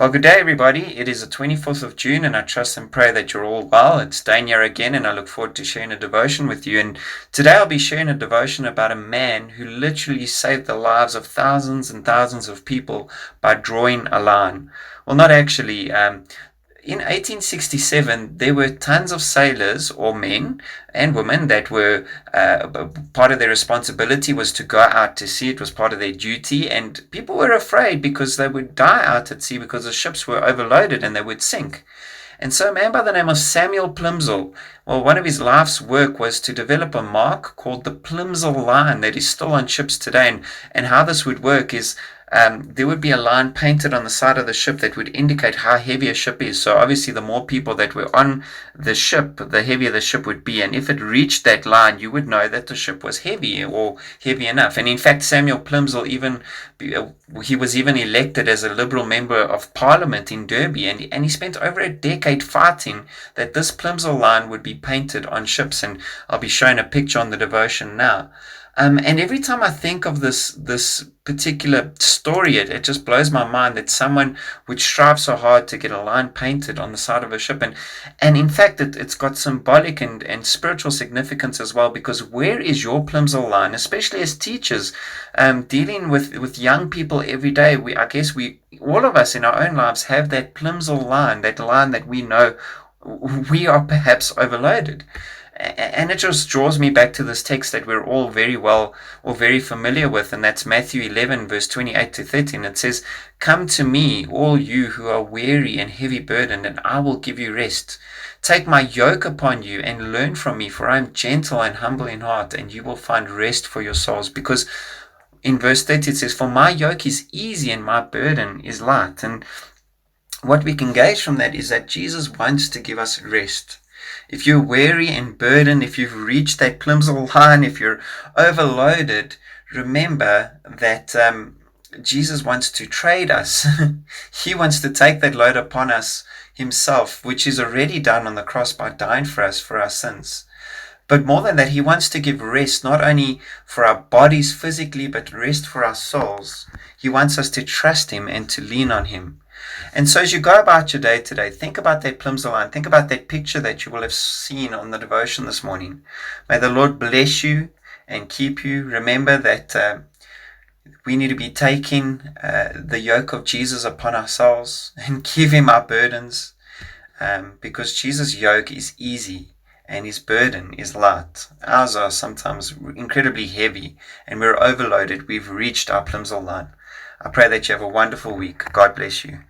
Well, good day, everybody. It is the 24th of June, and I trust and pray that you're all well. It's Dane here again, and I look forward to sharing a devotion with you. And today I'll be sharing a devotion about a man who literally saved the lives of thousands and thousands of people by drawing a line. Well, not actually. In 1867, there were tons of sailors or men and women that were part of their responsibility was to go out to sea. It was part of their duty, and people were afraid because they would die out at sea because the ships were overloaded and they would sink. And so a man by the name of Samuel Plimsoll, well, one of his life's work was to develop a mark called the Plimsoll line that is still on ships today. And how this would work is there would be a line painted on the side of the ship that would indicate how heavy a ship is. So obviously the more people that were on the ship, the heavier the ship would be. And if it reached that line, you would know that the ship was heavy or heavy enough. And in fact, Samuel Plimsoll he was even elected as a Liberal member of Parliament in Derby. And he spent over a decade fighting that this Plimsoll line would be painted on ships. And I'll be showing a picture on the devotion now. And every time I think of this particular story, it just blows my mind that someone would strive so hard to get a line painted on the side of a ship. And in fact, it's got symbolic and spiritual significance as well, because where is your Plimsoll line, especially as teachers, dealing with young people every day? All of us in our own lives have that Plimsoll line, that line that we know we are perhaps overloaded. And it just draws me back to this text that we're all very well or very familiar with, and that's Matthew 11, verse 28 to 13. It says, "Come to me, all you who are weary and heavy burdened, and I will give you rest. Take my yoke upon you and learn from me, for I am gentle and humble in heart, and you will find rest for your souls." Because in verse 30 it says, "For my yoke is easy and my burden is light." And what we can gauge from that is that Jesus wants to give us rest. If you're weary and burdened, if you've reached that Plimsoll line, if you're overloaded, remember that Jesus wants to trade us. He wants to take that load upon us himself, which is already done on the cross by dying for us for our sins. But more than that, he wants to give rest, not only for our bodies physically, but rest for our souls. He wants us to trust him and to lean on him. And so as you go about your day today, think about that Plimsoll line. Think about that picture that you will have seen on the devotion this morning. May the Lord bless you and keep you. Remember that we need to be taking the yoke of Jesus upon ourselves and give him our burdens, because Jesus' yoke is easy and his burden is light. Ours are sometimes incredibly heavy and we're overloaded. We've reached our Plimsoll line. I pray that you have a wonderful week. God bless you.